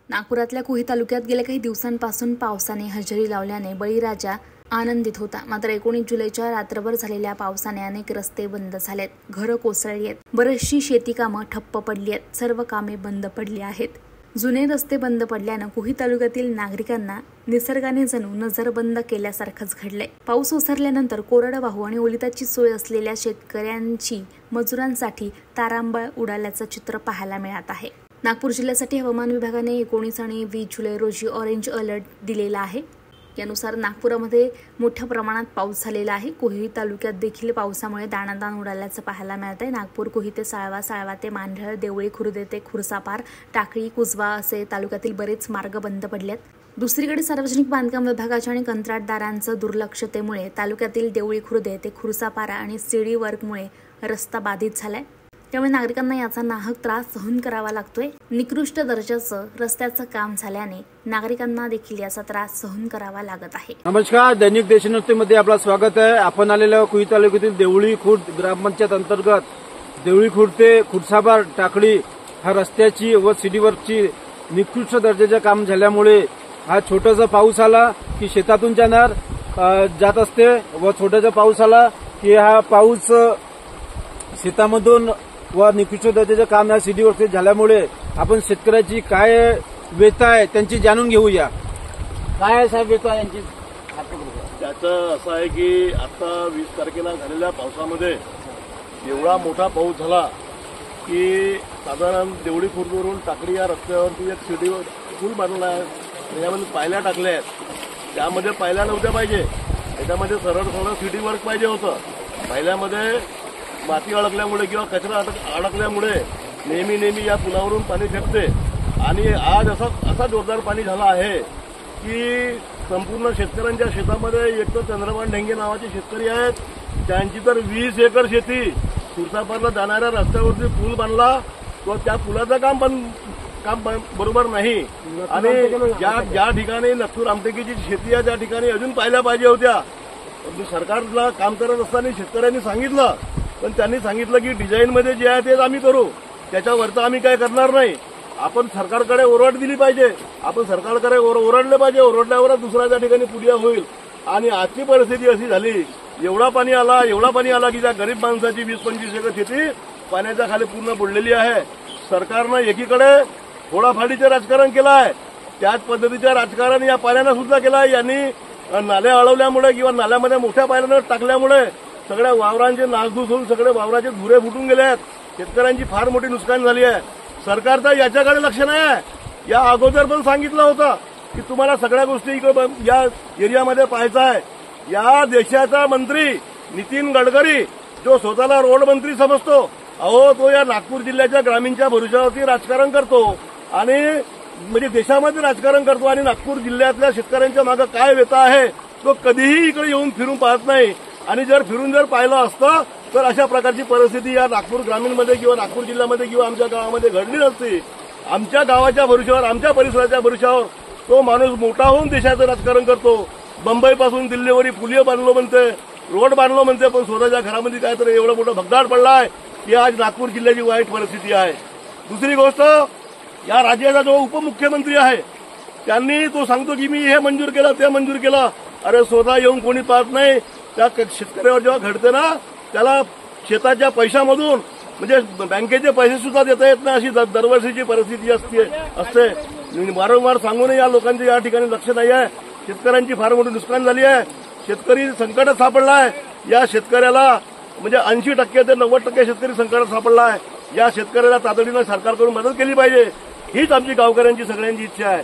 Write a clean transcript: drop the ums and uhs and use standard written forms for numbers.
नागपुरातल्या कुही तालुक्यात गेल्या काही दिवसांपासून पावसाने हजेरी लावल्याने बळीराजा आनंदित होता। मात्र 19 जुलैच्या रात्रभर झालेल्या पावसाने अनेक रस्ते बंद झालेत, घरं कोसळली आहेत, बरीचशी शेती कामं ठप्प पडली आहेत, सर्व कामे बंद पडली आहेत। जुने रस्ते बंद पडल्यानं कुही तालुक्यातील नागरिकांना निसर्गाने जणू नजरबंद केल्यासारखंच घडलंय। पाऊस ओसरल्यानंतर कोरडवाहू आणि ओलिताची सोय असलेल्या शेतकऱ्यांची मजुरांसाठी तारांबळ उडाल्याचं चित्र पाहायला मिळत आहे। नागपूर जिल्ह्यासाठी हवामान विभागाने 19 आणि 20 जुलै रोजी ऑरेंज अलर्ट दिलेला आहे। यानुसार नागपुरामध्ये मोठ्या प्रमाणात पाऊस झालेला आहे। कुही तालुक्यात देखील पावसामुळे दाणादाण उडाल्याचं पाहायला मिळत आहे। नागपूर, कुही ते साळवा, साळवा ते मांढळ, देवळी खुर्द ते खुर्सापार, टाकळी, कुजवा असे तालुक्यातील बरेच मार्ग बंद पडलेत। दुसरीकडे सार्वजनिक बांधकाम विभागाच्या आणि कंत्राटदारांचं दुर्लक्षतेमुळे तालुक्यातील देवळी खुर्द ते खुर्सापारा आणि सीडी वर्कमुळे रस्ता बाधित झालाय। त्यामुळे नागरिकांना याचा नाहक त्रास सहन करावा लागतोय। निकृष्ट दर्जाचं रस्त्याचं काम झाल्याने नागरिकांना देखील याचा त्रास सहन करावा लागत आहे। नमस्कार, दैनिक देशोन्नतीमध्ये आपलं स्वागत आहे। आपण आलेलो कुही तालुक्यातील देवळी खुर्द ग्रामपंचायत अंतर्गत देवळी खुर्द ते खुर्सापार टाकळी हा रस्त्याची व सीडी वर्कची निकृष्ट दर्जाचं काम झाल्यामुळे हा छोटासा पाऊस आला की शेतातून जात असते व छोटासा पाऊस आला की हा पाऊस शेतामधून व निकृष्ट दर्जाचं काम या सीडी वर्क झाल्यामुळे आपण शेतकऱ्याची काय व्यथा आहे त्यांची जाणून घेऊया। काय आहे साहेब व्यथा यांची? त्याचं असं आहे की आता 20 तारखेला झालेल्या पावसामध्ये एवढा मोठा पाऊस झाला की साधारण देवळी खुर्दवरून टाकळी या रस्त्यावरती एक सीडीवर पूल बांधला आहे। त्याच्यामध्ये पायल्या टाकल्या आहेत। त्यामध्ये पायल्या नव्हत्या पाहिजे, त्याच्यामध्ये सरळ सीडी वर्क पाहिजे होतं। पायल्यामध्ये माती अडकल्यामुळे किंवा कचरा अडकल्यामुळे नेहमी या पुलावरून पाणी फेकते आणि आज असा जोरदार पाणी झाला आहे की संपूर्ण शेतकऱ्यांच्या शेतामध्ये एक तर चंद्रभान ढेंगे नावाचे शेतकरी आहेत, त्यांची तर 20 एकर शेती खुर्सापारला जाणाऱ्या रस्त्यावरती पूल बांधला तो त्या पुलाचं काम बरोबर नाही आणि ज्या ठिकाणी नक्कूर आमटेकीची शेती आहे त्या ठिकाणी अजून पाहिल्या पाहिजे होत्या। सरकारला काम करत असताना शेतकऱ्यांनी सांगितलं, पण त्यांनी सांगितलं की डिझाईनमध्ये जे आहे तेच आम्ही करू, त्याच्यावरचं आम्ही काय करणार नाही। आपण सरकारकडे ओरड दिली पाहिजे, आपण सरकारकडे ओरडले पाहिजे, ओरडल्यावरच दुसऱ्या त्या ठिकाणी पुढे होईल। आणि आजची परिस्थिती अशी झाली, एवढा पाणी आला की त्या गरीब माणसाची 20-25 एकर शेती पाण्याच्या खाली पूर्ण बुडलेली आहे। सरकारनं एकीकडे फोडाफाडीचं राजकारण केलं आहे, त्याच पद्धतीचं राजकारण या पाण्यानं सुद्धा केलं आहे। यांनी नाल्या अडवल्यामुळे किंवा नाल्यामध्ये मोठ्या पाण्यानं टाकल्यामुळे सगळ्या वावरांचे नासधूस होऊन सगळे वावराचे धुरे फुटून गेले आहेत। शेतकऱ्यांची फार मोठी नुकसान झाली आहे। सरकारचं याच्याकडे लक्ष नाही आहे। या अगोदर पण सांगितलं होतं की तुम्हाला सगळ्या गोष्टी या एरियामध्ये पाहायचं आहे। या देशाचा मंत्री नितीन गडकरी जो स्वतःला रोड मंत्री समजतो, तो या नागपूर जिल्ह्याच्या ग्रामीणच्या भरोशावरती राजकारण करतो आणि म्हणजे देशामध्ये राजकारण करतो आणि नागपूर जिल्ह्यातल्या शेतकऱ्यांच्या मागे काय व्यथा आहे तो कधीही इकडे येऊन फिरून पाहत नाही। आणि जर पाहिलं असतं तर अशा प्रकारची परिस्थिती या नागपूर ग्रामीणमध्ये किंवा नागपूर जिल्ह्यामध्ये किंवा आमच्या गावामध्ये घडली नसती। आमच्या गावाच्या भरोशावर, आमच्या परिसराच्या भरोशावर तो माणूस मोठा होऊन देशाचं राजकारण करतो। मुंबईपासून दिल्लीवरी पुलिया बांधलो म्हणते, रोड बांधलो म्हणते, पण स्वतःच्या घरामध्ये काय तर एवढं मोठं भगदाड पडला आहे की आज नागपूर जिल्ह्याची वाईट परिस्थिती आहे। दुसरी गोष्ट, या राज्याचा जो उपमुख्यमंत्री आहे त्यांनी तो सांगतो की मी हे मंजूर केलं ते मंजूर केलं। अरे स्वतः येऊन कोणी पाहत नाही। त्या शेतकऱ्यावर जेव्हा घडते ना त्याला शेताच्या पैशामधून म्हणजे बँकेचे पैसे सुद्धा देता येत नाही, अशी दरवर्षीची परिस्थिती असते। वारंवार सांगूनही या लोकांचे या ठिकाणी लक्ष नाही आहे। शेतकऱ्यांची फार मोठी नुकसान झाली आहे, शेतकरी संकटात सापडला आहे। या शेतकऱ्याला म्हणजे 80% ते 90% शेतकरी संकटात सापडला आहे। या शेतकऱ्याला तातडीनं सरकारकडून मदत केली पाहिजे, हीच आमची गावकऱ्यांची सगळ्यांची इच्छा आहे।